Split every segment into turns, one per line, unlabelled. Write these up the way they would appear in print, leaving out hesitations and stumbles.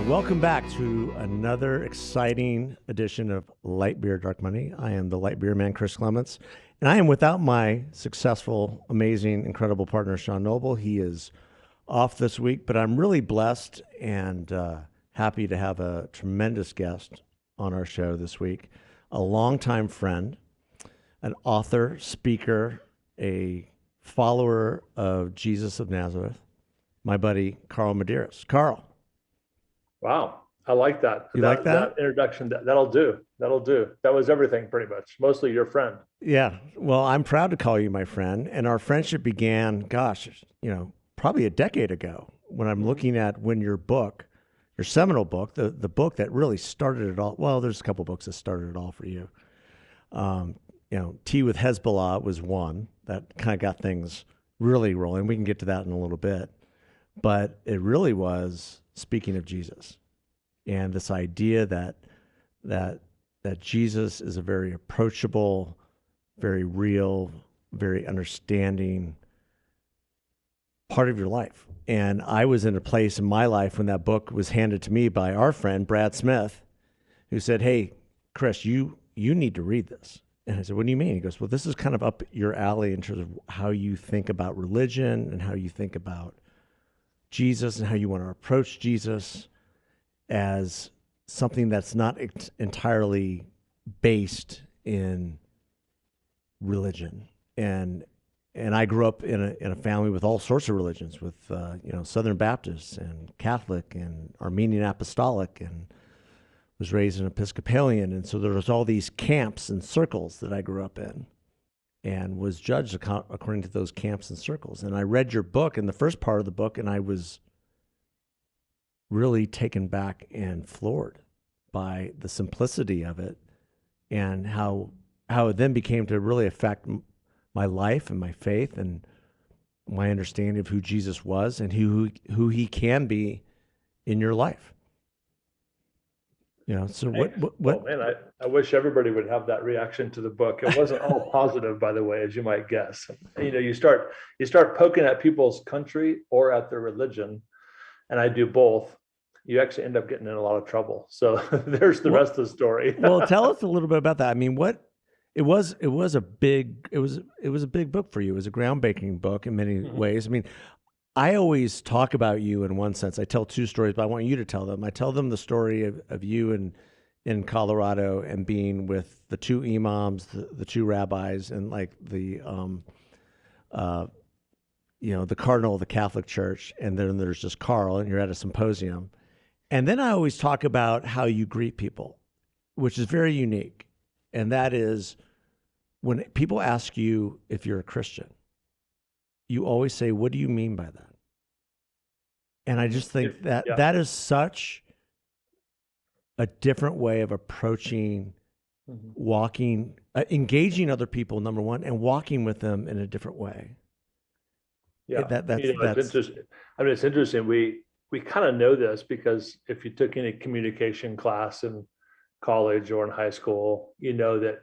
Welcome back to another exciting edition of Light Beer, Dark Money. I am the Light Beer man, Chris Clements, and I am without my successful, amazing, incredible partner, Sean Noble. He is off this week, but I'm really blessed and happy to have a tremendous guest on our show this week, a longtime friend, an author, speaker, a follower of Jesus of Nazareth, my buddy, Carl Medearis. Carl.
Wow. I like that.
You like that?
That introduction, that'll do. That'll do. That was everything pretty much. Mostly your friend.
Yeah. Well, I'm proud to call you my friend. And our friendship began, probably a decade ago when I'm looking at your book, your seminal book, the book that really started it all. Well, there's a couple books that started it all for you. Tea with Hezbollah was one that kind of got things really rolling. We can get to that in a little bit. But it really was speaking of Jesus and this idea that Jesus is a very approachable, very real, very understanding part of your life. And I was in a place in my life when that book was handed to me by our friend, Brad Smith, who said, "Hey, Chris, you need to read this." And I said, "What do you mean?" He goes, "Well, this is kind of up your alley in terms of how you think about religion and how you think about Jesus and how you want to approach Jesus as something that's not entirely based in religion." And I grew up in a family with all sorts of religions, with Southern Baptist and Catholic and Armenian Apostolic, and was raised an Episcopalian. And so there was all these camps and circles that I grew up in, and was judged according to those camps and circles. And I read your book in the first part of the book, and I was really taken back and floored by the simplicity of it and how it then became to really affect my life and my faith and my understanding of who Jesus was and who he can be in your life. So what?
Well, man, I wish everybody would have that reaction to the book. It wasn't all positive, by the way, as you might guess. You start poking at people's country or at their religion, and I do both. You actually end up getting in a lot of trouble. So there's the rest of the story.
Well, tell us a little bit about that. I mean, it was a big book for you. It was a groundbreaking book in many ways. I mean, I always talk about you in one sense. I tell two stories, but I want you to tell them. I tell them the story of you in Colorado and being with the two imams, the two rabbis, and like the cardinal of the Catholic Church, and then there's just Carl, and you're at a symposium. And then I always talk about how you greet people, which is very unique. And that is when people ask you if you're a Christian, you always say, "What do you mean by that?" And I just think that is such a different way of approaching walking, engaging other people, number one, and walking with them in a different way.
Yeah, it's interesting. I mean, it's interesting. We kind of know this because if you took any communication class in college or in high school, you know that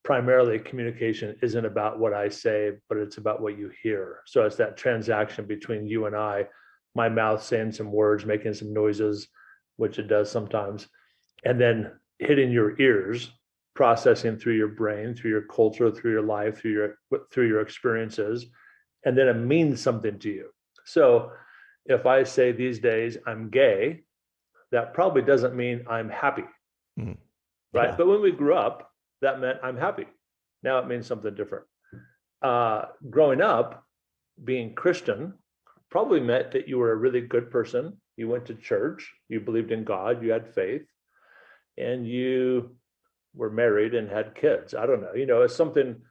primarily communication isn't about what I say, but it's about what you hear. So it's that transaction between you and I, my mouth saying some words, making some noises, which it does sometimes, and then hitting your ears, processing through your brain, through your culture, through your life, through your experiences, and then it means something to you. So if I say these days I'm gay, that probably doesn't mean I'm happy, right? Yeah. But when we grew up, that meant I'm happy. Now it means something different. Growing up, being Christian probably meant that you were a really good person. You went to church, you believed in God, you had faith, and you were married and had kids. I don't know, it's something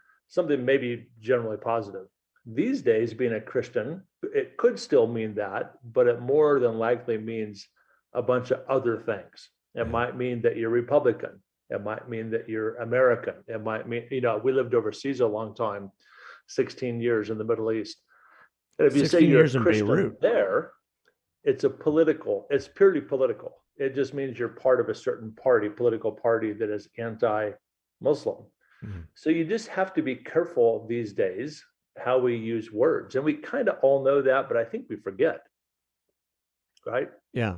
maybe generally positive. These days, being a Christian, it could still mean that, but it more than likely means a bunch of other things. It might mean that you're Republican. It might mean that you're American. It might mean, we lived overseas a long time, 16 years in the Middle East. And if you say you're a Christian
Beirut
there, it's purely political. It just means you're part of a certain political party that is anti-Muslim. So you just have to be careful these days how we use words. And we kind of all know that, but I think we forget. Right?
Yeah.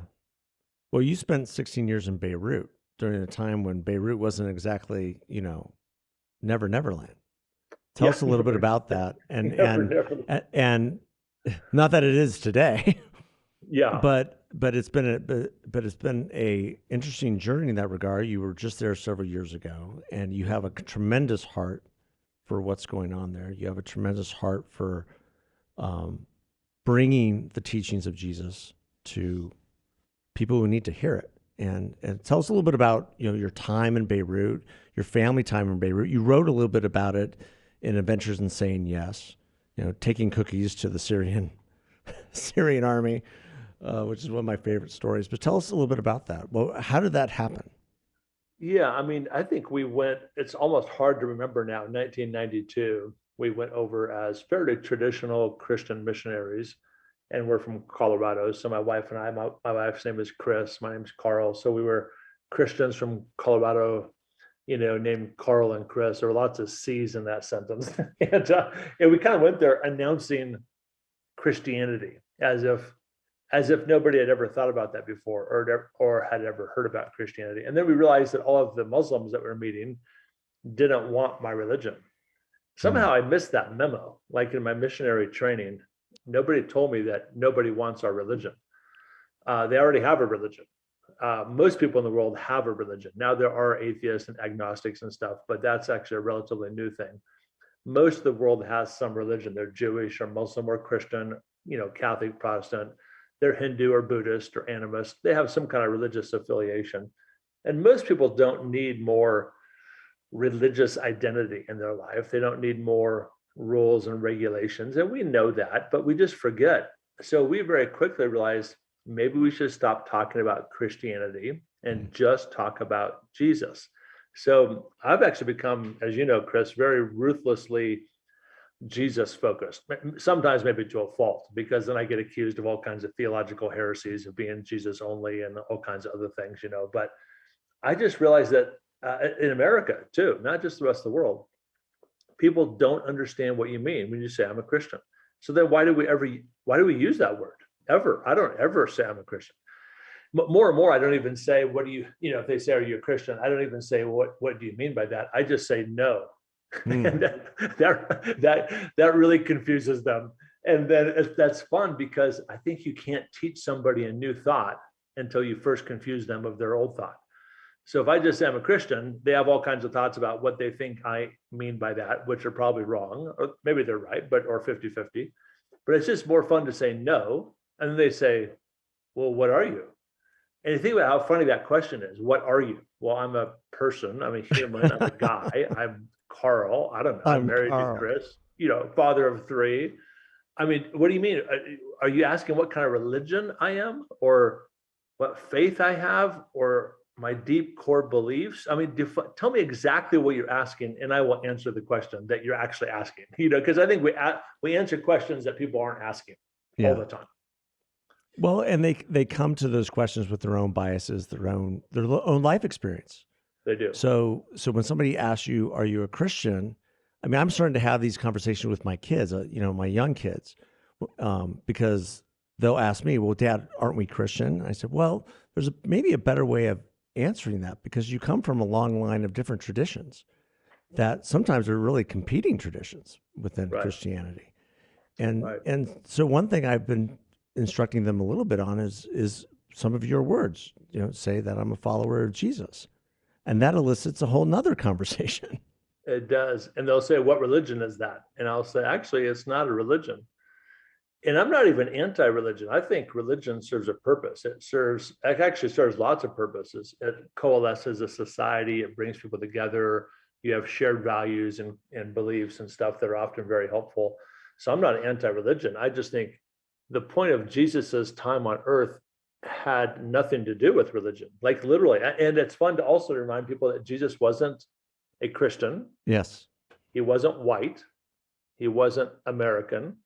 Well, you spent 16 years in Beirut during a time when Beirut wasn't exactly, Never Neverland. Tell us a little bit about that, and not that it is today,
Yeah.
but it's been a interesting journey in that regard. You were just there several years ago, and you have a tremendous heart for what's going on there. You have a tremendous heart for bringing the teachings of Jesus to people who need to hear it. And tell us a little bit about your time in Beirut, your family time in Beirut. You wrote a little bit about it in Adventures in Saying Yes, taking cookies to the Syrian army, which is one of my favorite stories. But tell us a little bit about that. Well, how did that happen?
Yeah, I mean, I think we went, it's almost hard to remember now, 1992, we went over as fairly traditional Christian missionaries, and we're from Colorado. So my wife and I, my wife's name is Chris, my name's Carl. So we were Christians from Colorado, named Carl and Chris. There were lots of C's in that sentence. And we kind of went there announcing Christianity as if nobody had ever thought about that before or had ever heard about Christianity. And then we realized that all of the Muslims that we were meeting didn't want my religion. Somehow I missed that memo. Like in my missionary training, nobody told me that nobody wants our religion. They already have a religion. Most people in the world have a religion. Now there are atheists and agnostics and stuff, but that's actually a relatively new thing. Most of the world has some religion. They're Jewish or Muslim or Christian, Catholic, Protestant. They're Hindu or Buddhist or animist. They have some kind of religious affiliation. And most people don't need more religious identity in their life. They don't need more rules and regulations. And we know that, but we just forget. So we very quickly realized maybe we should stop talking about Christianity and just talk about Jesus. So I've actually become, as you know, Chris, very ruthlessly Jesus focused, sometimes maybe to a fault, because then I get accused of all kinds of theological heresies of being Jesus only and all kinds of other things, but I just realized that in America too, not just the rest of the world, people don't understand what you mean when you say I'm a Christian. So then why do we use that word ever? I don't ever say I'm a Christian. More and more, I don't even say, what do you, if they say, are you a Christian? I don't even say, what do you mean by that? I just say no. And that really confuses them. And then that's fun, because I think you can't teach somebody a new thought until you first confuse them of their old thought. So if I just say I'm a Christian, they have all kinds of thoughts about what they think I mean by that, which are probably wrong, or maybe they're right, or 50-50. But it's just more fun to say no. And then they say, well, what are you? And you think about how funny that question is. What are you? Well, I'm a person. I'm a human. I'm a guy. I'm Carl. I don't know. I'm married to Chris, father of 3. I mean, what do you mean? Are you asking what kind of religion I am, or what faith I have, or my deep core beliefs? I mean, tell me exactly what you're asking, and I will answer the question that you're actually asking. Because I think we answer questions that people aren't asking all the time.
Well, and they come to those questions with their own biases, their own life experience.
They do.
So when somebody asks you, "Are you a Christian?" I mean, I'm starting to have these conversations with my kids, my young kids, because they'll ask me, "Well, Dad, aren't we Christian?" I said, "Well, there's maybe a better way of answering that, because you come from a long line of different traditions that sometimes are really competing traditions within Christianity." And so one thing I've been instructing them a little bit on is some of your words, say that I'm a follower of Jesus, and that elicits a whole nother conversation.
It does. And they'll say, what religion is that? And I'll say, actually, it's not a religion. And I'm not even anti-religion. I think religion serves a purpose. It actually serves lots of purposes. It coalesces a society. It brings people together. You have shared values and beliefs and stuff that are often very helpful. So I'm not anti-religion. I just think the point of Jesus's time on earth had nothing to do with religion, like literally. And it's fun to also remind people that Jesus wasn't a Christian.
Yes.
He wasn't white. He wasn't American.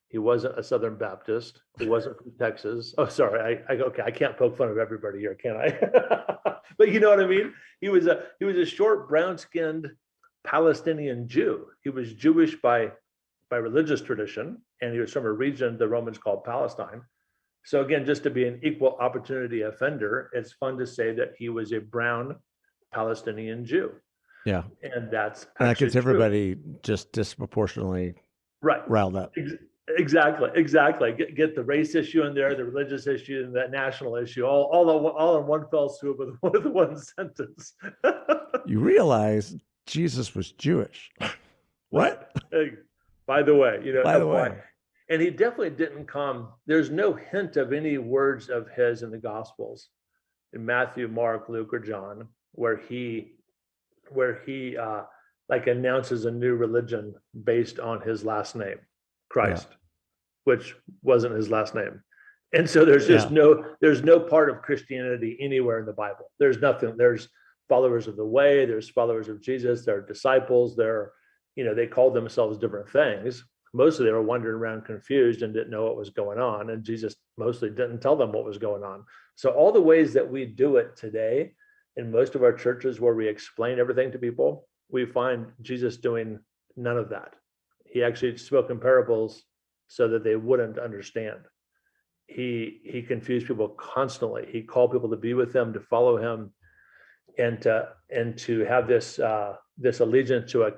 He wasn't a Southern Baptist. He wasn't from Texas. Oh, sorry. Okay. I can't poke fun of everybody here, can I? But you know what I mean? He was a short, brown-skinned Palestinian Jew. He was Jewish by religious tradition, and he was from a region the Romans called Palestine. So again, just to be an equal opportunity offender, it's fun to say that he was a brown Palestinian Jew.
Yeah.
And that's
that gets everybody
true.
Just disproportionately
right.
riled up.
Exactly. Get the race issue in there, the religious issue, and that national issue, all in one fell swoop with one sentence.
You realize Jesus was Jewish. What?
Right. By the way,
By the way.
And he definitely didn't come. There's no hint of any words of his in the Gospels, in Matthew, Mark, Luke, or John, where he like announces a new religion based on his last name, Christ, which wasn't his last name. And so there's just there's no part of Christianity anywhere in the Bible. There's nothing. There's followers of the way, there's followers of Jesus, there are disciples, they called themselves different things. Mostly they were wandering around confused and didn't know what was going on. And Jesus mostly didn't tell them what was going on. So all the ways that we do it today in most of our churches where we explain everything to people, we find Jesus doing none of that. He actually spoke in parables so that they wouldn't understand. He confused people constantly. He called people to be with him, to follow him, and to have this allegiance to a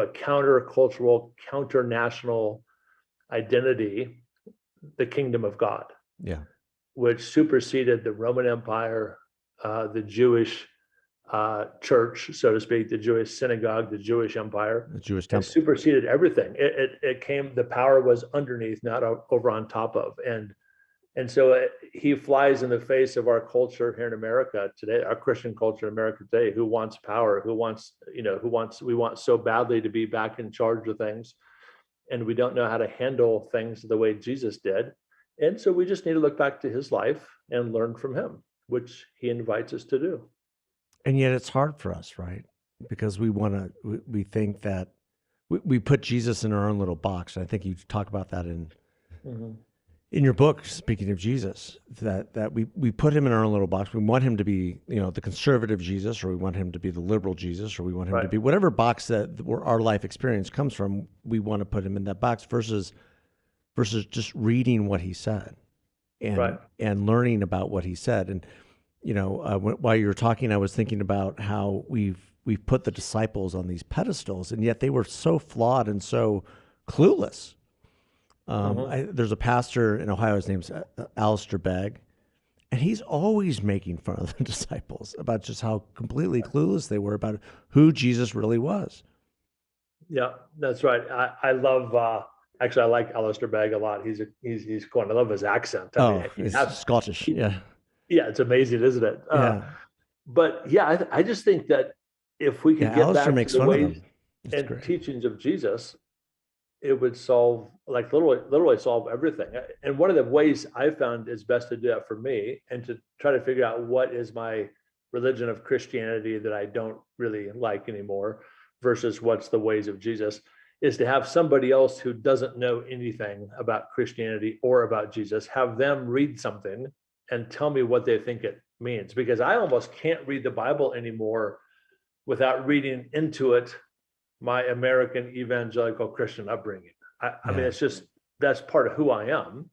counter-cultural, counter-national identity, the kingdom of God, which superseded the Roman Empire, the Jewish church, so to speak, the Jewish synagogue, the Jewish empire,
the Jewish temple.
It superseded everything. It came. The power was underneath, not over on top of, and so he flies in the face of our culture here in America today, our Christian culture in America today, who wants power, we want so badly to be back in charge of things. And we don't know how to handle things the way Jesus did. And so we just need to look back to his life and learn from him, which he invites us to do.
And yet it's hard for us, right? Because we think that we put Jesus in our own little box. And I think you talk about that in your book, speaking of Jesus, that we put him in our own little box. We want him to be, the conservative Jesus, or we want him to be the liberal Jesus, or we want him to be whatever box that our life experience comes from. We want to put him in that box versus just reading what he said and learning about what he said. And while you were talking, I was thinking about how we've put the disciples on these pedestals, and yet they were so flawed and so clueless. There's a pastor in Ohio, his name's Alistair Begg, and he's always making fun of the disciples about just how completely clueless they were about who Jesus really was.
Yeah, that's right. I love, actually, I like Alistair Begg a lot. He's cool. I love his accent.
He's Scottish. Yeah,
it's amazing, isn't it? But yeah, I just think that if we could get
Alistair
back to the ways and
great
teachings of Jesus, it would solve, like literally solve everything. And one of the ways I found is best to do that for me, and to try to figure out what is my religion of Christianity that I don't really like anymore versus what's the ways of Jesus, is to have somebody else who doesn't know anything about Christianity or about Jesus, have them read something and tell me what they think it means. Because I almost can't read the Bible anymore without reading into it my American evangelical Christian upbringing. I mean, it's just, that's part of who I am.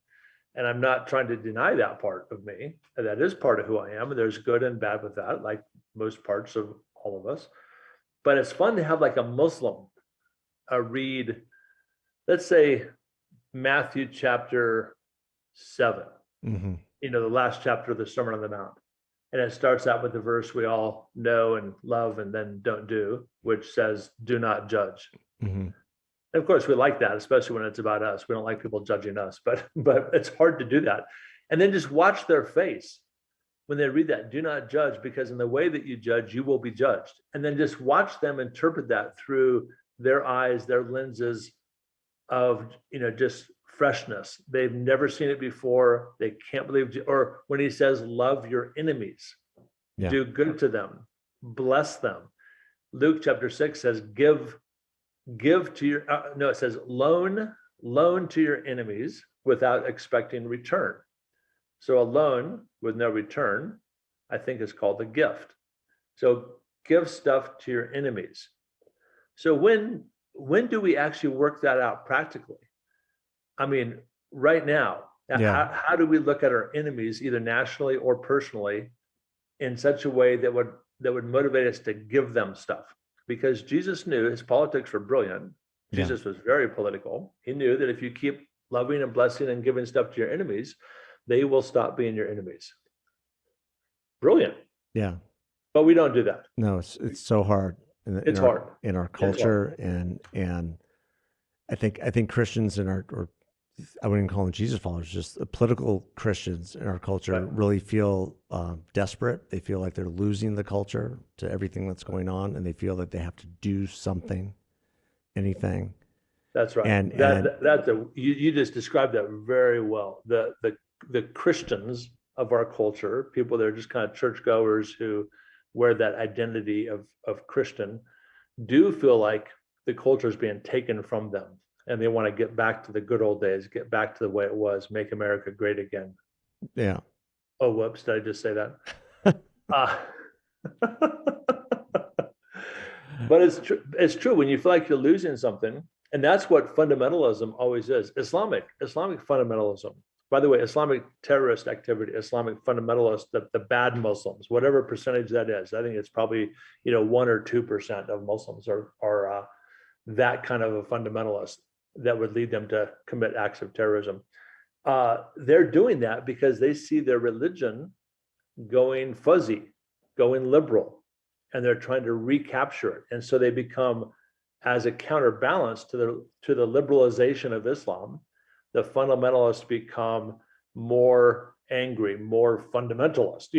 And I'm not trying to deny that part of me. That is part of who I am. And there's good and bad with that, like most parts of all of us. But it's fun to have like a Muslim read, let's say, Matthew chapter 7, the last chapter of the Sermon on the Mount. And it starts out with the verse we all know and love and then don't do, which says, do not judge. And of course, we like that, especially when it's about us. We don't like people judging us, but it's hard to do that. And then just watch their face when they read that, do not judge, because in the way that you judge, you will be judged. And then just watch them interpret that through their eyes, their lenses of, just freshness. They've never seen it before. They can't believe, or when he says, love your enemies, do good to them, bless them. Luke chapter 6 says, give to your, it says loan to your enemies without expecting return. So a loan with no return, I think, is called a gift. So give stuff to your enemies. So when do we actually work that out practically? I mean, right now, Now, how do we look at our enemies, either nationally or personally, in such a way that would motivate us to give them stuff? Because Jesus knew his politics were brilliant. Jesus was very political. He knew that if you keep loving and blessing and giving stuff to your enemies, they will stop being your enemies. Brilliant.
Yeah.
But we don't do that.
No, it's so hard.
It's hard
in our culture, and I think Christians or I wouldn't call them Jesus followers, just the political Christians in our culture really feel desperate. They feel like they're losing the culture to everything that's going on, and they feel that they have to do something, anything.
That's right. And you just described that very well. The Christians of our culture, people that are just kind of churchgoers who wear that identity of Christian, do feel like the culture is being taken from them, and they want to get back to the good old days, get back to the way it was, make America great again.
Yeah.
Oh, whoops! Did I just say that? But it's true when you feel like you're losing something, and that's what fundamentalism always is. Islamic fundamentalism. By the way, Islamic terrorist activity, Islamic fundamentalists, the bad Muslims, whatever percentage that is, I think it's probably 1 or 2% of Muslims are that kind of a fundamentalist that would lead them to commit acts of terrorism. They're doing that because they see their religion going fuzzy, going liberal, and they're trying to recapture it. And so they become, as a counterbalance to the liberalization of Islam, the fundamentalists become more angry, more fundamentalist,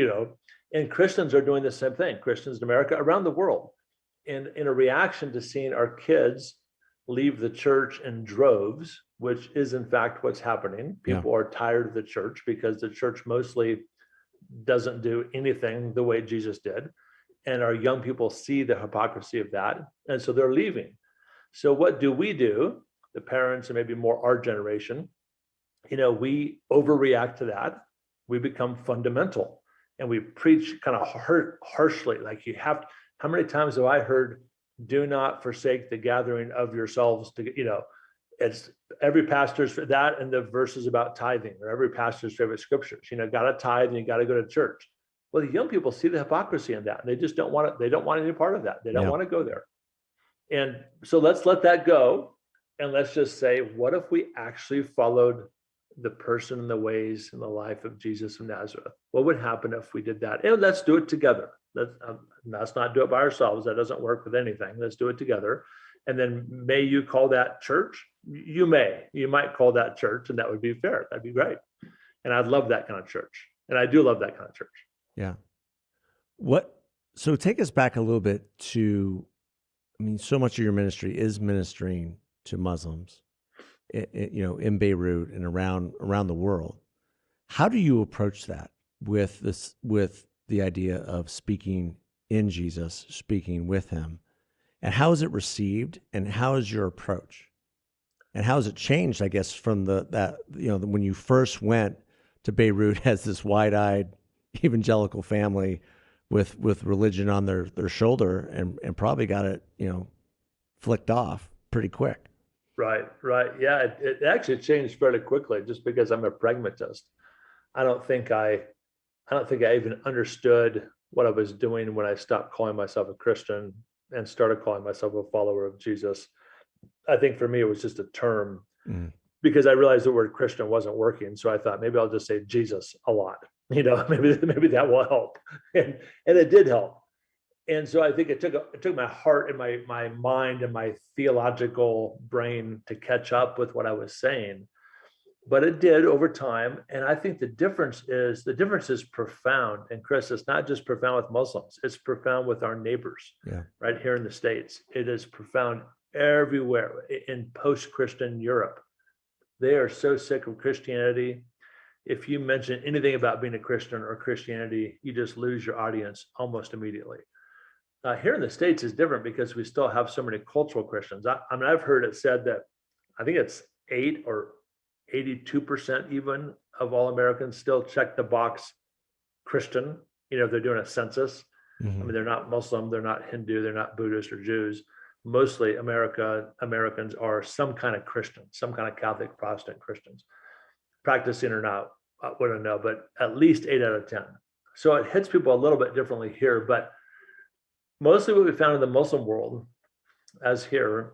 and Christians are doing the same thing. Christians in America, around the world, in a reaction to seeing our kids leave the church in droves, which is in fact what's happening. People are tired of the church because the church mostly doesn't do anything the way Jesus did. And our young people see the hypocrisy of that. And so they're leaving. So what do? The parents, and maybe more our generation, we overreact to that. We become fundamental, and we preach kind of harshly. Like, you have, how many times have I heard, do not forsake the gathering of yourselves to, it's every pastor's for that, and the verses about tithing, or every pastor's favorite scriptures, got to tithe and you got to go to church. Well, the young people see the hypocrisy in that, and they just don't want it. They don't want any part of that. They don't want to go there. And so let's let that go. And let's just say, what if we actually followed the person and the ways and the life of Jesus of Nazareth? What would happen if we did that? And let's do it together. Let's not do it by ourselves. That doesn't work with anything. Let's do it together. And then may you call that church? You might call that church, and that would be fair. That'd be great. And I'd love that kind of church. And I do love that kind of church.
Yeah. So take us back a little bit to, so much of your ministry is ministering to Muslims, in Beirut and around the world. How do you approach that with the idea of speaking in Jesus, speaking with him, and how is it received, and how is your approach, and how has it changed, I guess, from when you first went to Beirut as this wide-eyed evangelical family with religion on their shoulder, and probably got it, flicked off pretty quick.
Right. Yeah, it actually changed fairly quickly, just because I'm a pragmatist. I don't think I even understood what I was doing when I stopped calling myself a Christian and started calling myself a follower of Jesus. I think for me, it was just a term, because I realized the word Christian wasn't working. So I thought, maybe I'll just say Jesus a lot, maybe that will help. And it did help. And so I think it took my heart and my mind and my theological brain to catch up with what I was saying. But it did over time. And I think the difference is profound. And Chris, it's not just profound with Muslims, it's profound with our neighbors right here in the States. It is profound everywhere in post-Christian Europe. They are so sick of Christianity. If you mention anything about being a Christian or Christianity, you just lose your audience almost immediately. Here in the States is different, because we still have so many cultural Christians. I've heard it said that I think it's 8 or 82% even of all Americans still check the box Christian, if they're doing a census. They're not Muslim, they're not Hindu, they're not Buddhist or Jews. Mostly Americans are some kind of Christian, some kind of Catholic, Protestant Christians. practicing or not, I wouldn't know, but at least 8 out of 10. So it hits people a little bit differently here, but mostly what we found in the Muslim world, as here,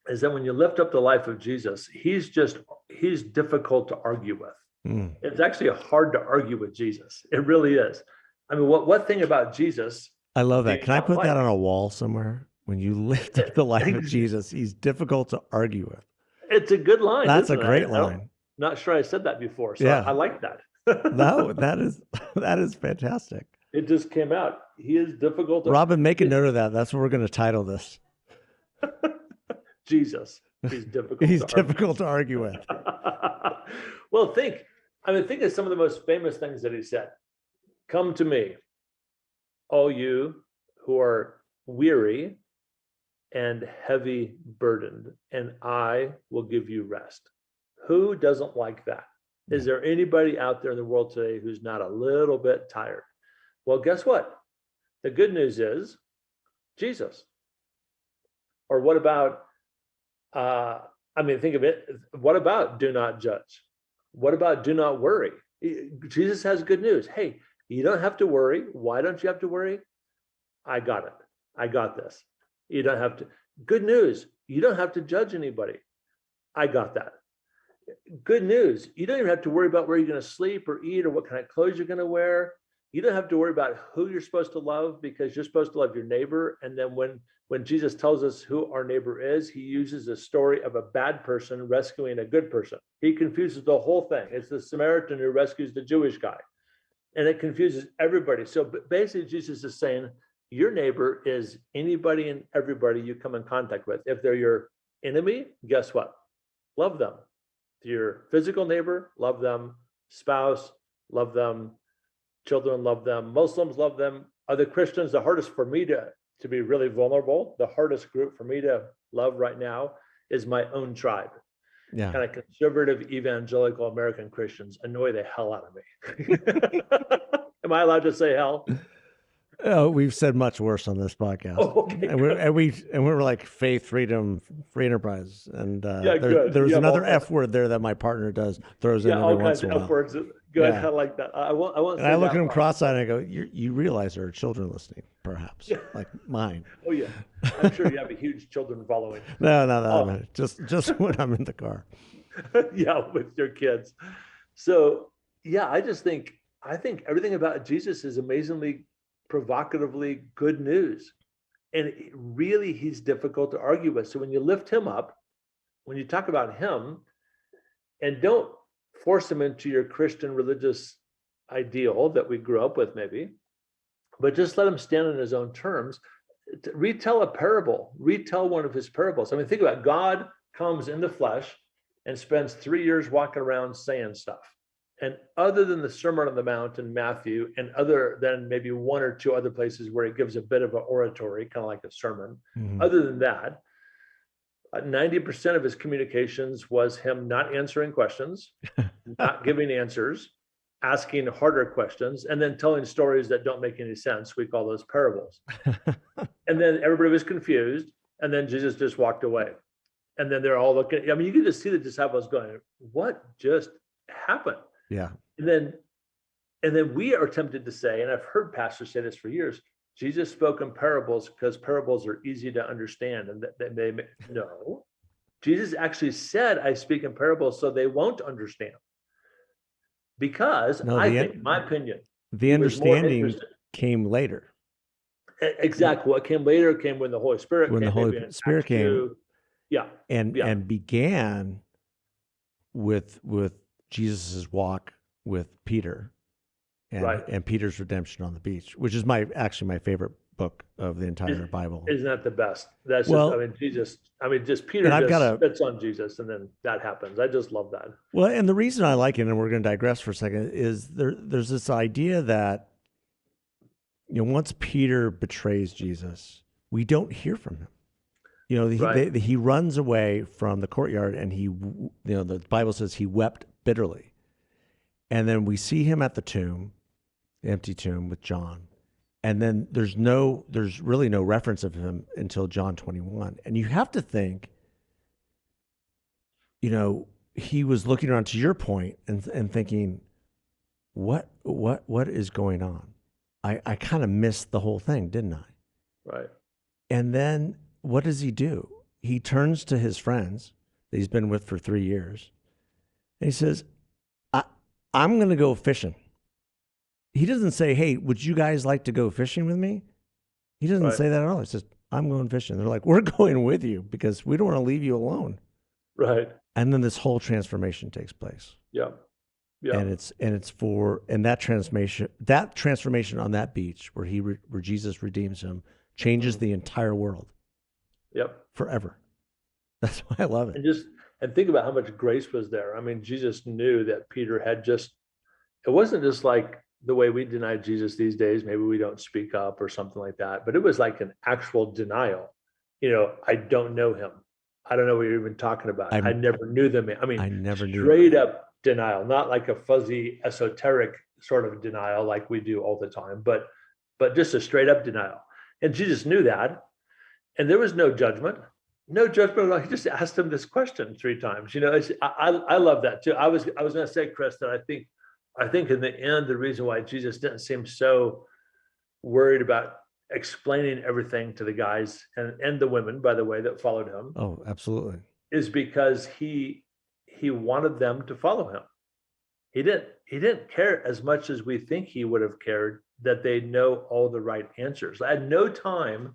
is that when you lift up the life of Jesus, he's difficult to argue with. It's actually hard to argue with Jesus. It really is. I mean, what thing about Jesus?
I love that. Can I put that on a wall somewhere? When you lift up the life of Jesus, he's difficult to argue with.
It's a good line.
That's a great line.
Not sure I said that before, so yeah. I like that.
No, that is fantastic.
It just came out. He is difficult.
Robin, make a note of that. That's what we're going to title this.
Jesus. He's difficult.
He's difficult to argue with.
Well, think of some of the most famous things that he said. Come to me, all you who are weary and heavy burdened, and I will give you rest. Who doesn't like that? Is there anybody out there in the world today who's not a little bit tired? Well, guess what? The good news is Jesus. Or what about, think of it. What about do not judge? What about do not worry? Jesus has good news. Hey, you don't have to worry. Why don't you have to worry? I got it. I got this. You don't have to. Good news. You don't have to judge anybody. I got that. Good news. You don't even have to worry about where you're going to sleep or eat or what kind of clothes you're going to wear. You don't have to worry about who you're supposed to love, because you're supposed to love your neighbor. And then when Jesus tells us who our neighbor is, he uses a story of a bad person rescuing a good person. He confuses the whole thing. It's the Samaritan who rescues the Jewish guy. And it confuses everybody. So basically, Jesus is saying your neighbor is anybody and everybody you come in contact with. If they're your enemy, guess what? Love them. If your physical neighbor, love them. Spouse, love them. Children, love them. Muslims, love them. Other Christians, the hardest for me to be really vulnerable, the hardest group for me to love right now is my own tribe. Yeah. Kind of conservative evangelical American Christians annoy the hell out of me. Am I allowed to say hell?
Oh, we've said much worse on this podcast. Oh, okay, and we're like faith, freedom, free enterprise, and there's another F word there that my partner throws in every once in a while. F words.
Good, yeah. I like that. I won't.
And I look at him cross-eyed and I go, "You realize there are children listening, perhaps, like mine."
Oh yeah, I'm sure you have a huge children following.
No, just when I'm in the car.
Yeah, with your kids. So yeah, I think everything about Jesus is amazingly, provocatively good news, and really he's difficult to argue with. So when you lift him up, when you talk about him, and don't force him into your Christian religious ideal that we grew up with, maybe, but just let him stand on his own terms. Retell a parable. Retell one of his parables. I mean, think about it. God comes in the flesh and spends 3 years walking around saying stuff. And other than the Sermon on the Mount in Matthew, and other than maybe one or two other places where he gives a bit of an oratory, kind of like a sermon, other than that, 90% of his communications was him not answering questions, not giving answers, asking harder questions, and then telling stories that don't make any sense. We call those parables. And then everybody was confused, and then Jesus just walked away. And then they're all looking. I mean, you could just see the disciples going, "What just happened?"
Yeah.
And then we are tempted to say, and I've heard pastors say this for years, Jesus spoke in parables because parables are easy to understand. And no, Jesus actually said, I speak in parables so they won't understand. Because in my opinion,
the understanding came later.
Exactly. What came later came when the Holy Spirit came.
When the Holy Spirit came.
Yeah.
And began with Jesus's walk with Peter. And Peter's redemption on the beach, which is my favorite book of the entire Bible.
Isn't that the best? That's just Peter spits on Jesus, and then that happens. I just love that.
Well, and the reason I like it, and we're going to digress for a second, is there's this idea that, once Peter betrays Jesus, we don't hear from him. He runs away from the courtyard, and the Bible says he wept bitterly. And then we see him at the tomb, the empty tomb with John. And then there's really no reference of him until John 21. And you have to think, he was looking around, to your point, and thinking, what is going on? I kind of missed the whole thing, didn't I?
Right.
And then what does he do? He turns to his friends that he's been with for 3 years, and he says, I'm going to go fishing. He doesn't say, hey, would you guys like to go fishing with me? He doesn't say that at all. He says, I'm going fishing. They're like, we're going with you because we don't want to leave you alone.
Right.
And then this whole transformation takes place.
Yeah. Yeah.
And that transformation on that beach where Jesus redeems him changes the entire world.
Yep.
Forever. That's why I love it.
And think about how much grace was there. I mean, Jesus knew that Peter had it wasn't just like the way we deny Jesus these days. Maybe we don't speak up or something like that, but it was like an actual denial. I don't know him. I don't know what you're even talking about. I never knew them. I mean, I never straight up denial, not like a fuzzy esoteric sort of denial like we do all the time, but just a straight up denial. And Jesus knew that. And there was no judgment. No judgment at all. He just asked him this question 3 times. I love that too. I was going to say, Chris, that I think in the end, the reason why Jesus didn't seem so worried about explaining everything to the guys and the women, by the way, that followed him.
Oh, absolutely.
Is because he wanted them to follow him. He didn't care as much as we think he would have cared that they know all the right answers. At no time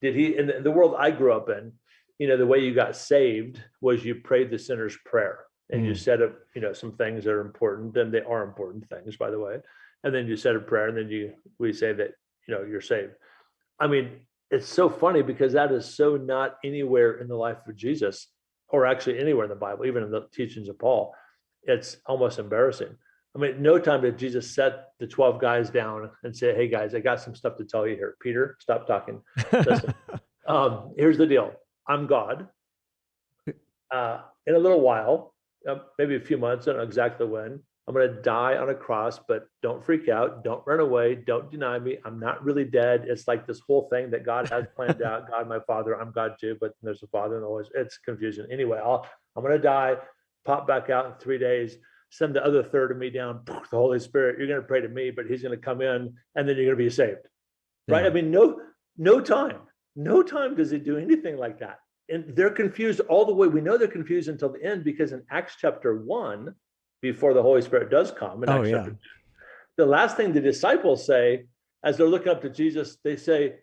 did he, in the world I grew up in, the way you got saved was you prayed the sinner's prayer and you said, some things that are important, and they are important things, by the way. And then you said a prayer, and then we say that, you're saved. I mean, it's so funny because that is so not anywhere in the life of Jesus, or actually anywhere in the Bible, even in the teachings of Paul. It's almost embarrassing. I mean, no time did Jesus set the 12 guys down and say, hey guys, I got some stuff to tell you here. Peter, stop talking. Listen, here's the deal. I'm God. In a little while, maybe a few months, I don't know exactly when, I'm going to die on a cross, but don't freak out. Don't run away. Don't deny me. I'm not really dead. It's like this whole thing that God has planned out. God, my Father, I'm God too, but there's a Father and always, it's confusion. Anyway, I'm going to die, pop back out in 3 days, send the other third of me down, the Holy Spirit. You're going to pray to me, but he's going to come in, and then you're going to be saved. Right? I mean, no time does he do anything like that. And they're confused all the way. We know they're confused until the end, because in Acts chapter 1, before the Holy Spirit does come, in Acts chapter 2, the last thing the disciples say as they're looking up to Jesus, they say,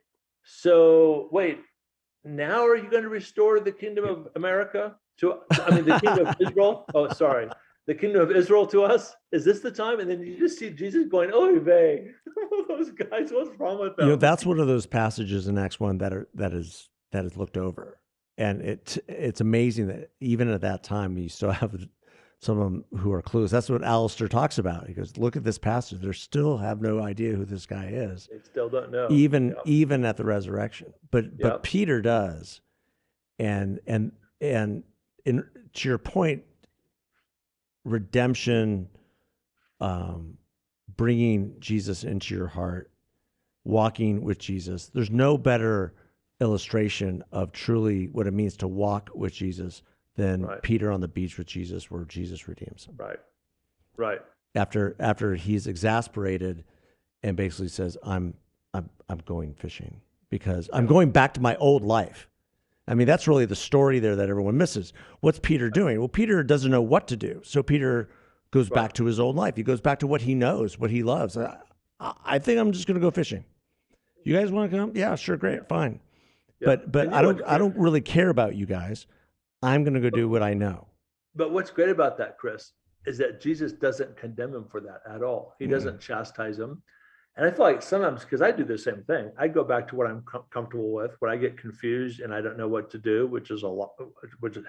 so wait, now are you going to restore the kingdom of America the kingdom of Israel? Oh, sorry. The kingdom of Israel to us? Is this the time? And then you just see Jesus going, oh, vey. Those guys, what's wrong with them?
That's one of those passages in Acts 1 that is looked over. And it's amazing that even at that time, you still have some of them who are clueless. That's what Alistair talks about. He goes, look at this passage. They still have no idea who this guy is.
They still don't know.
Even at the resurrection. But Peter does. And to your point, redemption, bringing Jesus into your heart, walking with Jesus. There's no better illustration of truly what it means to walk with Jesus than Peter on the beach with Jesus, where Jesus redeems him.
Right.
After he's exasperated and basically says, I'm going fishing because I'm going back to my old life. I mean, that's really the story there that everyone misses. What's Peter doing? Well, Peter doesn't know what to do. So Peter goes back to his old life. He goes back to what he knows, what he loves. I think I'm just going to go fishing. You guys want to come? Yeah, sure. Great. Fine. Yeah. But I don't really care about you guys. I'm going to go do what I know.
But what's great about that, Chris, is that Jesus doesn't condemn him for that at all. He doesn't chastise him. And I feel like sometimes, because I do the same thing, I go back to what I'm comfortable with. When I get confused and I don't know what to do, which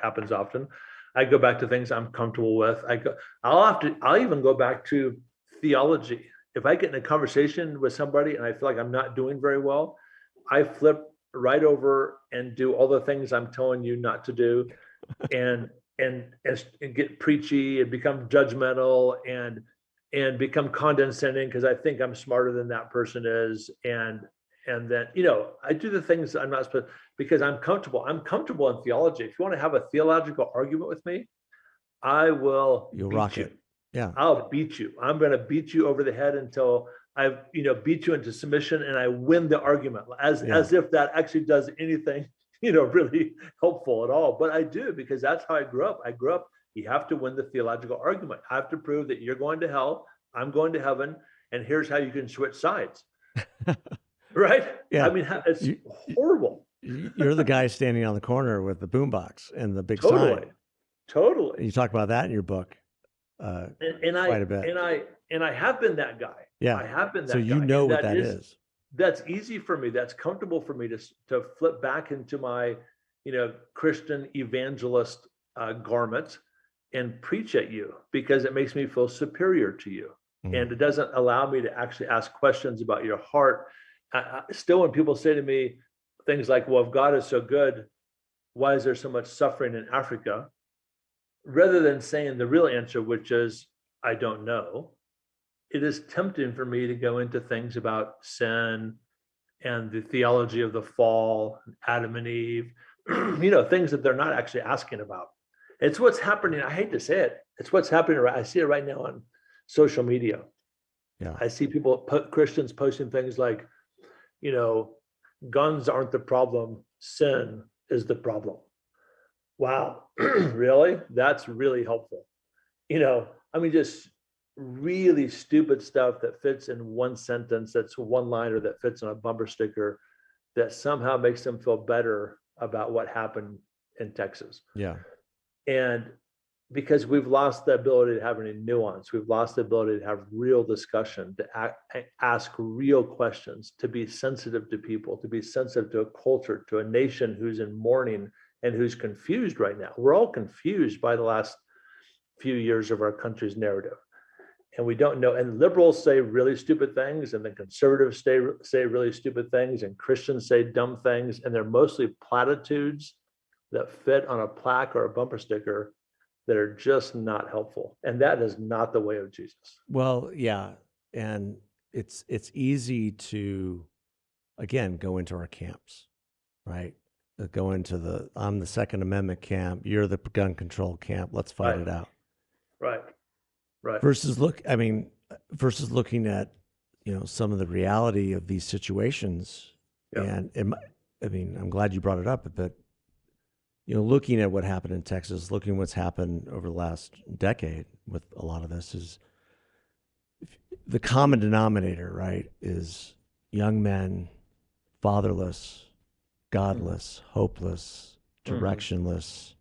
happens often, I go back to things I'm comfortable with. I'll even go back to theology. If I get in a conversation with somebody and I feel like I'm not doing very well, I flip right over and do all the things I'm telling you not to do, and get preachy and become judgmental and become condescending because I think I'm smarter than that person is. And then, I do the things I'm not supposed, because I'm comfortable. I'm comfortable in theology. If you want to have a theological argument with me,
You'll rock it. Yeah.
I'll beat you. I'm going to beat you over the head until I've, beat you into submission and I win the argument, as if that actually does anything, really helpful at all. But I do, because that's how I grew up. You have to win the theological argument. I have to prove that you're going to hell, I'm going to heaven, and here's how you can switch sides. Right?
Yeah.
I mean, it's horrible.
You're the guy standing on the corner with the boombox and the big sign.
Totally.
You talk about that in your book quite a bit.
And I have been that guy.
Yeah.
I have been that
guy. So you know what that is.
That's easy for me. That's comfortable for me to flip back into my, Christian evangelist garment and preach at you, because it makes me feel superior to you. Mm-hmm. And it doesn't allow me to actually ask questions about your heart. Still, when people say to me things like, well, if God is so good, why is there so much suffering in Africa? Rather than saying the real answer, which is, I don't know, it is tempting for me to go into things about sin and the theology of the fall, Adam and Eve, things that they're not actually asking about. It's what's happening. I hate to say it. It's what's happening. I see it right now on social media.
Yeah.
I see Christians posting things like, guns aren't the problem, sin is the problem. Wow, really? That's really helpful. Just really stupid stuff that fits in one sentence, that's one liner that fits on a bumper sticker that somehow makes them feel better about what happened in Texas.
Yeah.
And because we've lost the ability to have any nuance, we've lost the ability to have real discussion, to ask real questions, to be sensitive to people, to be sensitive to a culture, to a nation who's in mourning and who's confused right now. We're all confused by the last few years of our country's narrative. And we don't know. And liberals say really stupid things, and then conservatives say really stupid things, and Christians say dumb things. And they're mostly platitudes that fit on a plaque or a bumper sticker that are just not helpful. And that is not the way of Jesus.
Well, yeah. And it's easy to, again, go into our camps, right? Go into I'm the Second Amendment camp, you're the gun control camp, let's fight it out.
Right.
Versus looking at, some of the reality of these situations. Yep. And I'm glad you brought it up, but looking at what happened in Texas, looking at what's happened over the last decade with a lot of this, is the common denominator, right, is young men, fatherless, godless, hopeless, directionless,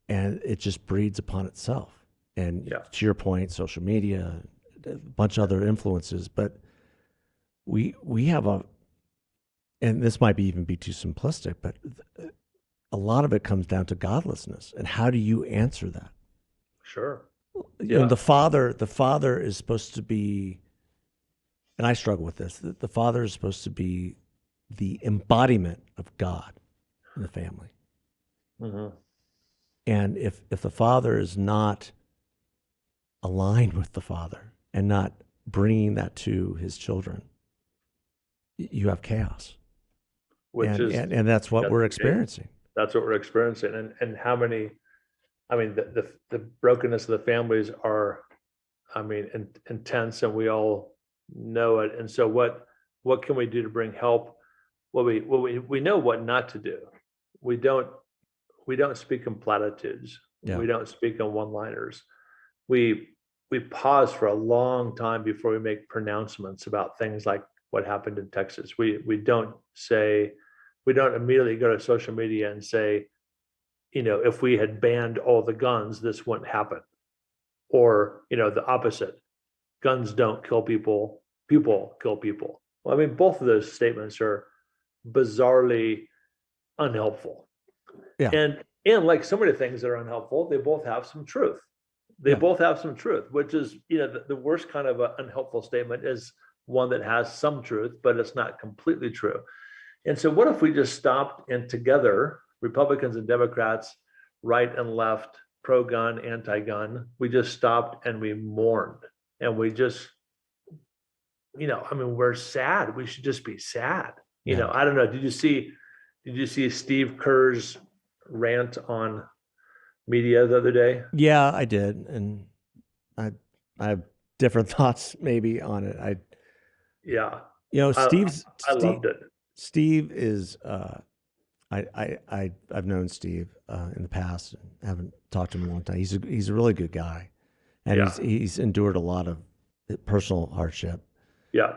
and it just breeds upon itself. And to your point, social media, a bunch of other influences, but we have and this might even be too simplistic, but a lot of it comes down to godlessness. And how do you answer that?
Sure.
The father is supposed to be, and I struggle with this, the father is supposed to be the embodiment of God in the family. Mm-hmm. And if the father is not aligned with the Father and not bringing that to his children, you have chaos. And that's what we're experiencing.
That's what we're experiencing. And how many, the brokenness of the families are, intense, and we all know it. And so what can we do to bring help? Well, we know what not to do. We don't speak in platitudes. Yeah. We don't speak in one-liners. We pause for a long time before we make pronouncements about things like what happened in Texas. We don't immediately go to social media and say, if we had banned all the guns, this wouldn't happen. Or, the opposite. Guns don't kill people, people kill people. Well, both of those statements are bizarrely unhelpful.
Yeah.
And like so many things that are unhelpful, they both have some truth. Both have some truth, which is, the worst kind of unhelpful statement is one that has some truth, but it's not completely true. And so what if we just stopped and together, Republicans and Democrats, right and left, pro-gun, anti-gun, we just stopped and we mourned, and we just, we're sad. We should just be sad. I don't know. Did you see Steve Kerr's rant on media the other day?
Yeah, I did, and I I have different thoughts maybe on it.
Yeah,
You know,
I I
Steve
loved it.
Steve is I've known Steve in the past and haven't talked to him in a long time. He's a really good guy, and
Yeah,
he's endured a lot of personal hardship.
yeah,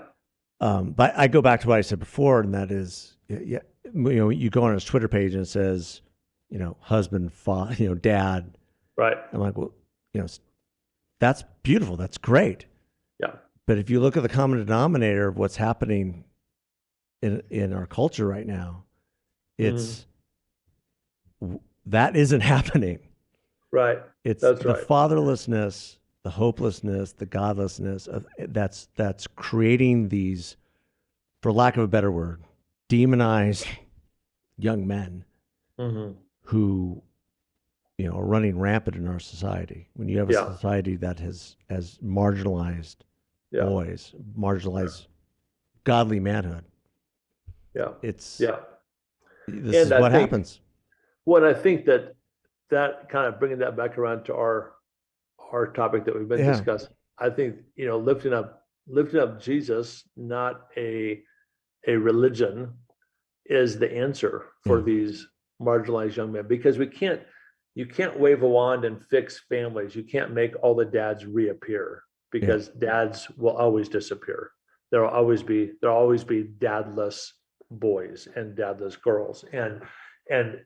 But I go back to what I said before, and that is, yeah, you know, you go on his Twitter page and it says, you know, husband, father, you know, dad.
right.
I'm like, well, you know, that's beautiful, that's great.
Yeah,
But if you look at the common denominator of what's happening in our culture right now,
mm-hmm.
it's that isn't happening.
Right.
It's
That's
the
right.
fatherlessness, the hopelessness, the godlessness of that's creating these, for lack of a better word, demonized young men
Mm-hmm.
who, you know, are running rampant in our society. When you have a
Yeah,
society that has marginalized
yeah,
boys, marginalized godly manhood,
yeah,
it's
yeah.
this
And
is
I
what
think,
happens.
well, I think that that kind of bringing that back around to our topic that we've been
Yeah,
discussing. I think, you know, lifting up Jesus, not a religion, is the answer for
yeah,
these marginalized young men, because you can't wave a wand and fix families. You can't make all the dads reappear,
yeah,
because dads will always disappear. There'll always be dadless boys and dadless girls. And and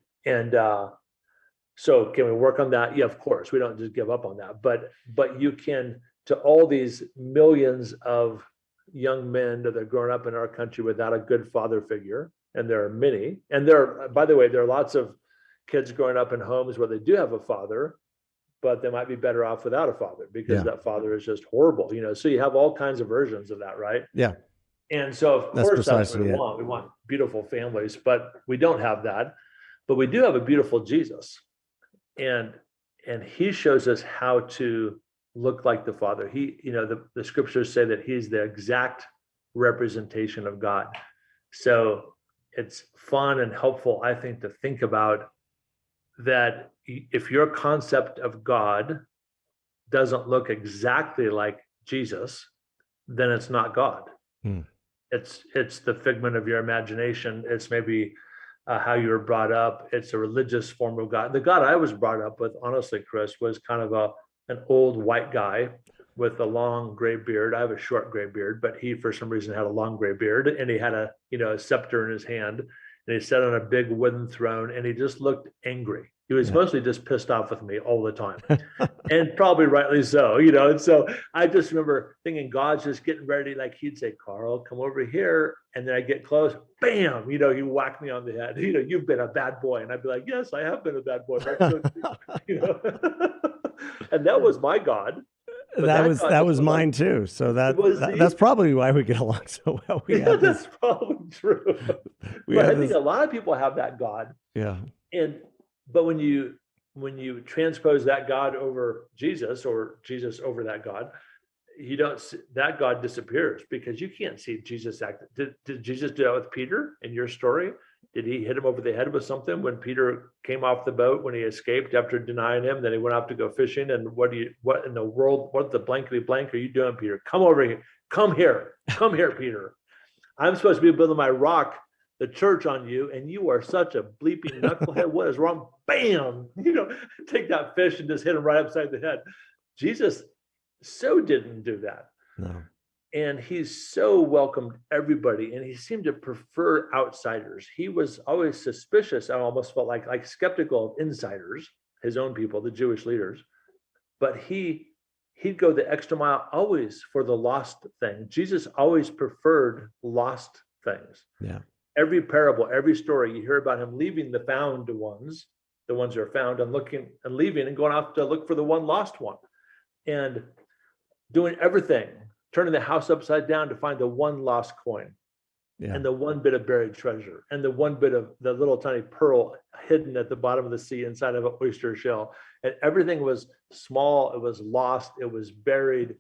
so can we work on that? Yeah, of course. We don't just give up on that. But you can, to all these millions of young men that are growing up in our country without a good father figure, and there are many, and there are, by the way, there are lots of kids growing up in homes where they do have a father, but they might be better off without a father because
yeah.
that father is just horrible. So you have all kinds of versions of that, right?
Yeah,
And so of
that's
course that's what we
precisely it.
want. We want beautiful families, but we don't have that. But we do have a beautiful Jesus, and he shows us how to look like the Father. The scriptures say that he's the exact representation of God. So it's fun and helpful, I think, to think about that. If your concept of God doesn't look exactly like Jesus, then it's not God.
Hmm.
It's the figment of your imagination. It's maybe how you were brought up. It's a religious form of God. The God I was brought up with, honestly, Chris, was kind of an old white guy with a long gray beard. I have a short gray beard, but he, for some reason, had a long gray beard, and he had a scepter in his hand, and he sat on a big wooden throne, and he just looked angry. He was
Yeah.
mostly just pissed off with me all the time. And probably rightly so. And so I just remember thinking God's just getting ready, like he'd say, Carl, come over here. And then I get close, bam, he whacked me on the head. You've been a bad boy. And I'd be like, yes, I have been a bad boy. Right? So, and that was my God. But that God
That
just
was
was like,
mine too. So
it was
that's probably why we get along so well. We have this.
that's probably true.
We
But
have
I think
this.
a lot of people have that God.
Yeah.
And but when you transpose that God over Jesus, or Jesus over that God, you don't see, that God disappears, because you can't see Jesus act. Did Jesus do that with Peter in your story? Did he hit him over the head with something when Peter came off the boat, when he escaped after denying him? Then he went off to go fishing. And what in the world, what the blankety blank are you doing, Peter? Come over here. Come here, Peter. I'm supposed to be building my rock, the church, on you, and you are such a bleeping knucklehead. What is wrong? Bam! Take that fish and just hit him right upside the head. Jesus so didn't do that.
No.
And he's so welcomed everybody, and he seemed to prefer outsiders. He was always suspicious. I almost felt like skeptical of insiders, his own people, the Jewish leaders. But he'd go the extra mile always for the lost thing. Jesus always preferred lost things.
Yeah.
Every parable, every story, you hear about him leaving the found ones, the ones who are found, and looking and leaving and going off to look for the one lost one, and doing everything, turning the house upside down to find the one lost coin. Yeah. And the one bit of buried treasure, and the one bit of the little tiny pearl hidden at the bottom of the sea inside of an oyster shell. And everything was small, it was lost, it was buried,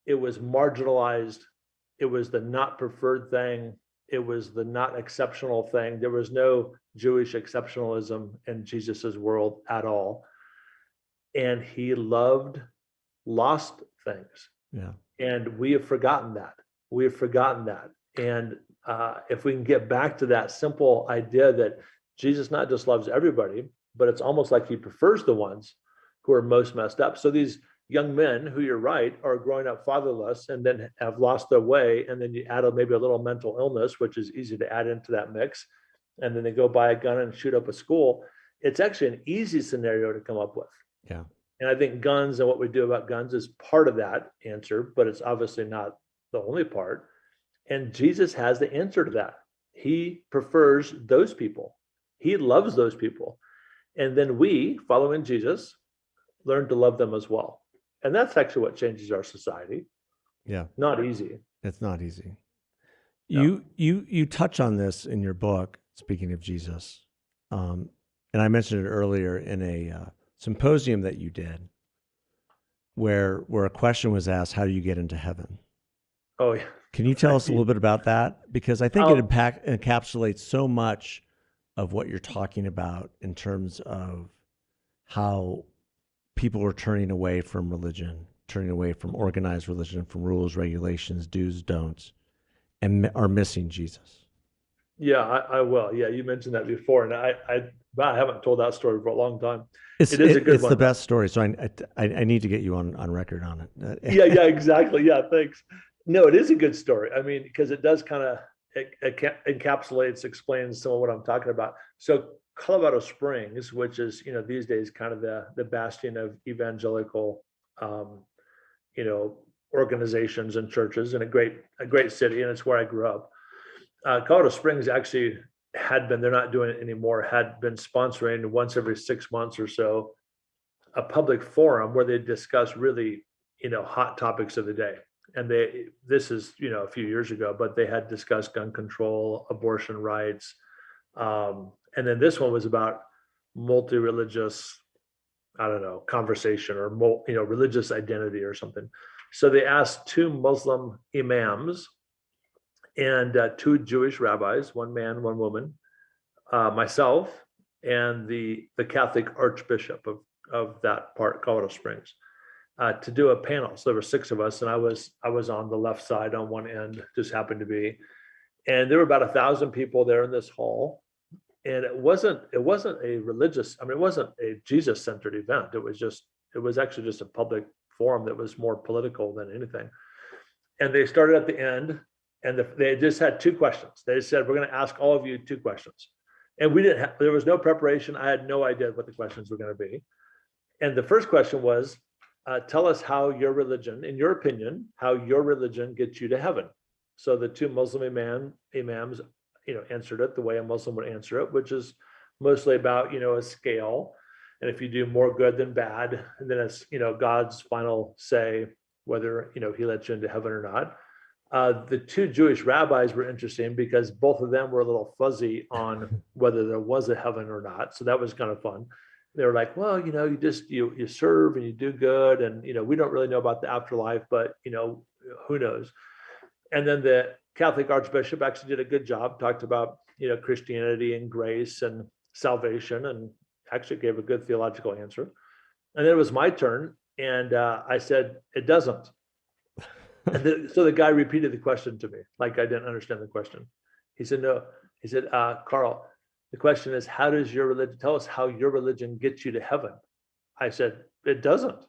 it was marginalized, it was the not preferred thing, it was the not exceptional thing. There was no Jewish exceptionalism in Jesus's world at all. and he loved lost things.
Yeah.
And we have forgotten that. We have forgotten that. And if we can get back to that simple idea that Jesus not just loves everybody, but it's almost like he prefers the ones who are most messed up. So these young men who, you're right, are growing up fatherless and then have lost their way. And then you add maybe a little mental illness, which is easy to add into that mix. And then they go buy a gun and shoot up a school. It's actually an easy scenario to come up with.
Yeah.
And I think guns and what we do about guns is part of that answer, but it's obviously not the only part. And Jesus has the answer to that. He prefers those people. He loves those people. And then we, following Jesus, learn to love them as well. And that's actually what changes our society.
Yeah.
Not easy.
It's not easy.
No.
You touch on this in your book, speaking of Jesus. And I mentioned it earlier in a symposium that you did where a question was asked, how do you get into heaven?
Oh, yeah.
Can you tell us a little bit about that? Because I think it encapsulates so much of what you're talking about in terms of how people are turning away from religion, turning away from organized religion, from rules, regulations, do's, don'ts, and are missing Jesus.
Yeah, I will. Yeah, you mentioned that before, and I haven't told that story for a long time.
It is a good one. It's the best story, so I need to get you on record on it.
Yeah, exactly. Yeah, thanks. No, it is a good story. I mean, because it does kind of encapsulates, explains some of what I'm talking about. So Colorado Springs, which is, these days kind of the bastion of evangelical, organizations and churches, and a great city, and it's where I grew up. Colorado Springs actually they're not doing it anymore, had been sponsoring once every 6 months or so a public forum where they discuss really, hot topics of the day. And this is, a few years ago, but they had discussed gun control, abortion rights. And then this one was about multi-religious, conversation or, religious identity or something. So they asked 2 Muslim imams and 2 Jewish rabbis, one man, one woman, myself, and the Catholic Archbishop of that part, Colorado Springs, to do a panel. So there were 6 of us, and I was on the left side on one end, just happened to be, and there were about 1,000 people there in this hall, and it wasn't a religious. It wasn't a Jesus-centered event. It was actually just a public forum that was more political than anything. And they started at the end. And they just had 2 questions. They said, we're going to ask all of you 2 questions. And there was no preparation. I had no idea what the questions were going to be. And the first question was, tell us how your religion, in your opinion, how your religion gets you to heaven. So the 2 Muslim imams, answered it the way a Muslim would answer it, which is mostly about, a scale. And if you do more good than bad, and then it's, God's final say, whether, he lets you into heaven or not. The 2 Jewish rabbis were interesting because both of them were a little fuzzy on whether there was a heaven or not. So that was kind of fun. They were like, well, you serve and you do good. And, we don't really know about the afterlife, but, who knows? And then the Catholic Archbishop actually did a good job, talked about, Christianity and grace and salvation, and actually gave a good theological answer. And then it was my turn. And I said, it doesn't. And so the guy repeated the question to me, like I didn't understand the question. He said, no. He said, Carl, the question is, how does your religion, tell us how your religion gets you to heaven? I said, it doesn't.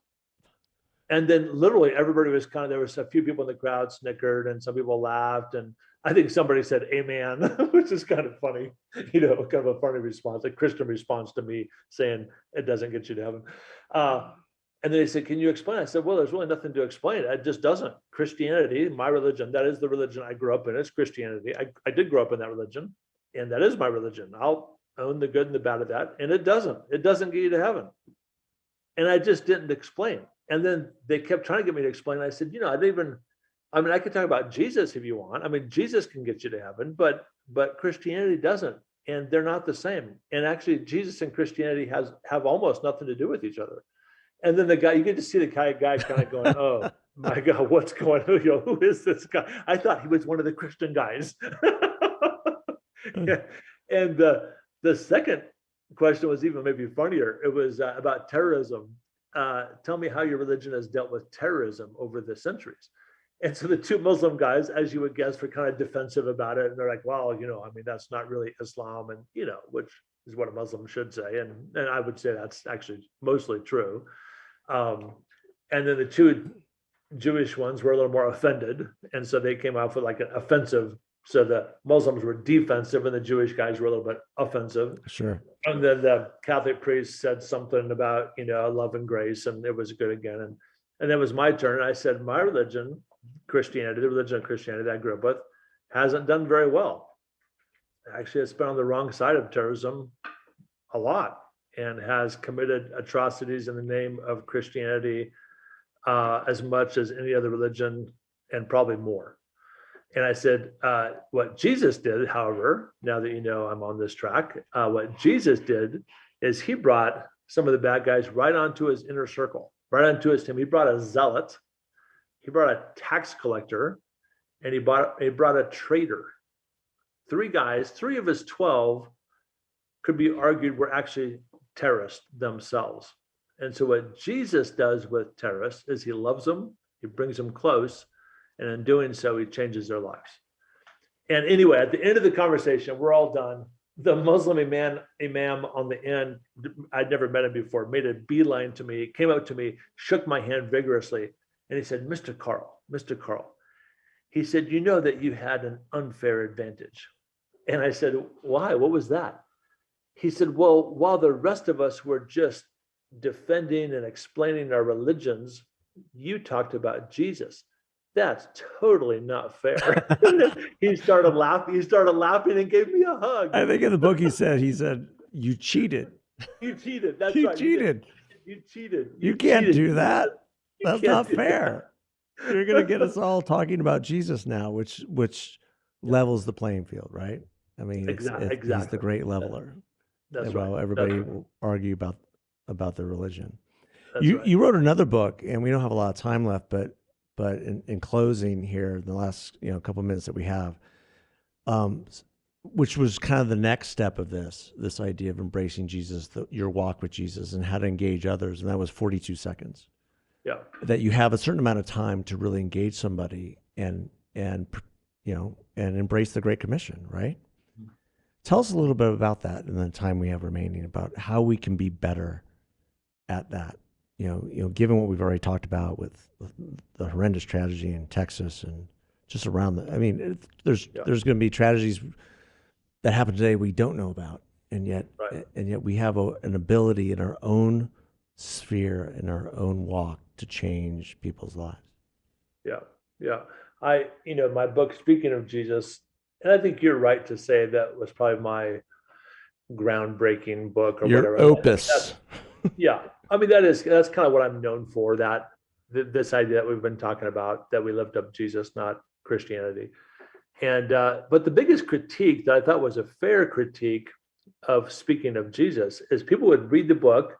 And then literally everybody was there was a few people in the crowd snickered and some people laughed. And I think somebody said, amen, which is kind of funny, kind of a funny response, a Christian response to me saying it doesn't get you to heaven. And then they said, can you explain? I said, well, there's really nothing to explain. It just doesn't. Christianity, my religion, that is the religion I grew up in. It's Christianity. I did grow up in that religion, and that is my religion. I'll own the good and the bad of that. And it doesn't get you to heaven. And I just didn't explain. And then they kept trying to get me to explain. I said, I could talk about Jesus if you want. Jesus can get you to heaven, but Christianity doesn't. And they're not the same. And actually, Jesus and Christianity have almost nothing to do with each other. And then the guy, you get to see the guy kind of going, oh my God, what's going on? Who is this guy? I thought he was one of the Christian guys. Yeah. And the second question was even maybe funnier. It was about terrorism. tell me how your religion has dealt with terrorism over the centuries. And so the two Muslim guys, as you would guess, were kind of defensive about it. And they're like, well, I mean, that's not really Islam. And, which is what a Muslim should say. And I would say that's actually mostly true. And then the two Jewish ones were a little more offended. And so they came out with like an offensive. So the Muslims were defensive and the Jewish guys were a little bit offensive.
Sure.
And then the Catholic priest said something about, love and grace, and it was good again. And then it was my turn. I said, my religion, Christianity, the religion of Christianity that I grew up with, hasn't done very well. Actually, it's been on the wrong side of terrorism a lot and has committed atrocities in the name of Christianity as much as any other religion, and probably more. And I said, what Jesus did, however, now that I'm on this track, what Jesus did is he brought some of the bad guys right onto his inner circle, right onto his team. He brought a zealot, he brought a tax collector, and he brought a traitor. 3 guys, 3 of his 12 could be argued were actually terrorists themselves. And so what Jesus does with terrorists is he loves them, he brings them close, and in doing so, he changes their lives. And anyway, at the end of the conversation, we're all done. The Muslim imam on the end, I'd never met him before, made a beeline to me, came up to me, shook my hand vigorously, and he said, Mr. Carl, he said, you know that you had an unfair advantage. And I said, why? What was that? He said, well, while the rest of us were just defending and explaining our religions, you talked about Jesus. That's totally not fair. He started laughing and gave me a hug.
I think in the book he said, you cheated.
You cheated. That's
you
right.
Cheated.
You cheated.
You can't do that. That's not fair. You're going to get us all talking about Jesus now, which levels the playing field, right? I mean, exactly. He's the great leveler.
That's
right. Everybody will argue about their religion.
Right.
You wrote another book, and we don't have a lot of time left, but in closing here, the last couple of minutes that we have, which was kind of the next step of this idea of embracing Jesus, your walk with Jesus, and how to engage others, and that was 42 seconds.
Yeah.
That you have a certain amount of time to really engage somebody and embrace the Great Commission, right? Mm-hmm. Tell us a little bit about that in the time we have remaining, about how we can be better at that. Given what we've already talked about with the horrendous tragedy in Texas and just around there's going to be tragedies that happen today we don't know about, and yet we have an ability in our own sphere, in our own walk, to change people's lives.
Yeah. My book, Speaking of Jesus, and I think you're right to say that was probably my groundbreaking book, or
your
whatever.
Opus.
Yeah. I mean, that's kind of what I'm known for, that this idea that we've been talking about, that we lift up Jesus, not Christianity. And but the biggest critique that I thought was a fair critique of Speaking of Jesus is people would read the book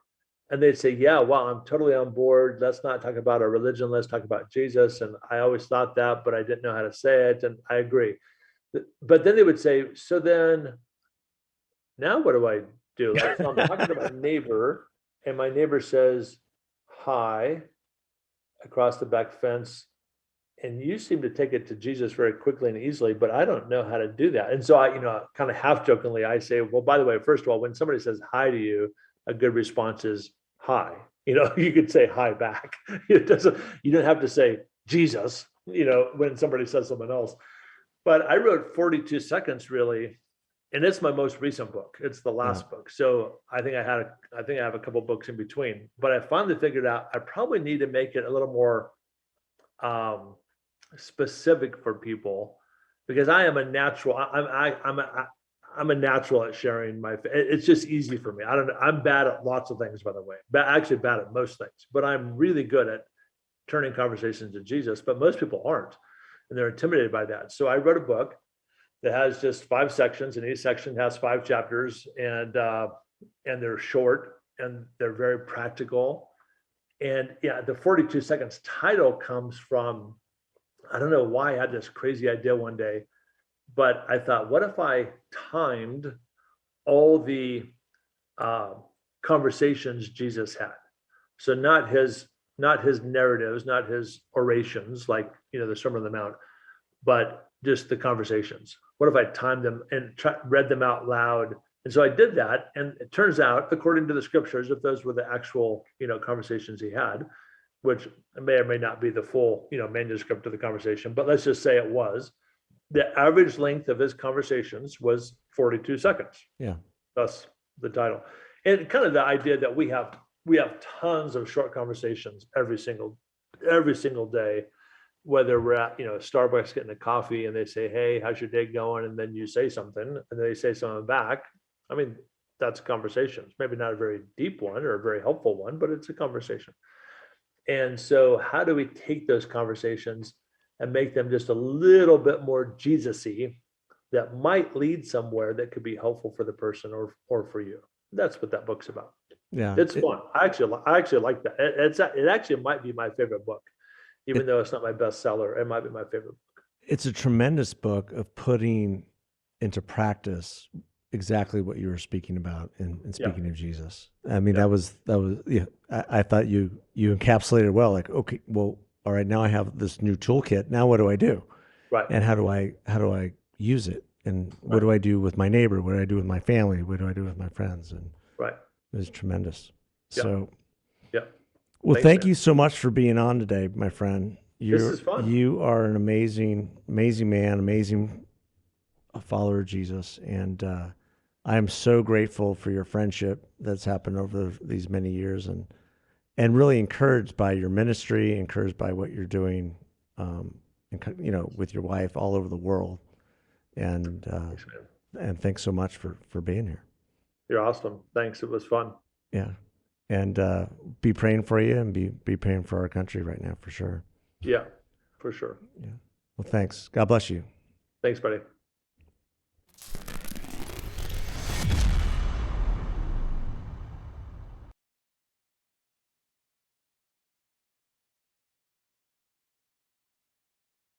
and they'd say, yeah, wow, I'm totally on board. Let's not talk about our religion. Let's talk about Jesus. And I always thought that, but I didn't know how to say it. And I agree. But then they would say, so then now what do I do? Like, so I'm talking to my neighbor, and my neighbor says, hi, across the back fence. And you seem to take it to Jesus very quickly and easily, but I don't know how to do that. And so I, kind of half jokingly, I say, well, by the way, first of all, when somebody says hi to you, a good response is hi. You could say hi back. You don't have to say Jesus, when somebody says something else. But I wrote 42 seconds really, and it's my most recent book. It's the last book. So I think I have a couple books in between, but I finally figured out I probably need to make it a little more specific for people, because I am a natural. I'm a natural at sharing it's just easy for me. I'm bad at lots of things, by the way, actually bad at most things, but I'm really good at turning conversations to Jesus, but most people aren't, and they're intimidated by that. So I wrote a book that has just 5 sections, and each section has 5 chapters, and they're short and they're very practical. And yeah, the 42 seconds title comes from, I don't know why I had this crazy idea one day, but I thought, what if I timed all the conversations Jesus had? So not his narratives, not his orations, like, the Sermon on the Mount, but just the conversations. What if I timed them and read them out loud? And so I did that. And it turns out, according to the scriptures, if those were the actual, conversations he had, which may or may not be the full, manuscript of the conversation, but let's just say it was, the average length of his conversations was 42 seconds.
Yeah.
Thus the title. And kind of the idea that we have tons of short conversations every single day, whether we're at, Starbucks getting a coffee and they say, "Hey, how's your day going?" And then you say something and they say something back. I mean, that's a conversation. It's maybe not a very deep one or a very helpful one, but it's a conversation. And so how do we take those conversations and make them just a little bit more Jesus-y that might lead somewhere that could be helpful for the person or for you? That's what that book's about.
Yeah.
It's fun. I actually like that. It actually might be my favorite book, even though it's not my bestseller. It might be my favorite book.
It's a tremendous book of putting into practice exactly what you were speaking about in speaking of Jesus. I mean, that was yeah. I thought you encapsulated well. Like, okay, well, all right, now I have this new toolkit. Now what do I do?
Right.
And how do I use it? And what do I do with my neighbor? What do I do with my family? What do I do with my friends? And
right.
It was tremendous.
Yeah.
So,
yeah.
Well, thank you so much for being on today, my friend.
This is fun.
You are an amazing man, amazing follower of Jesus. And I am so grateful for your friendship that's happened over these many years, and really encouraged by your ministry, encouraged by what you're doing, with your wife all over the world. And thanks, and thanks so much for being here.
You're awesome. Thanks. It was fun.
Yeah. And be praying for you, and be praying for our country right now, for sure.
Yeah, for sure.
Yeah. Well, thanks. God bless you.
Thanks, buddy.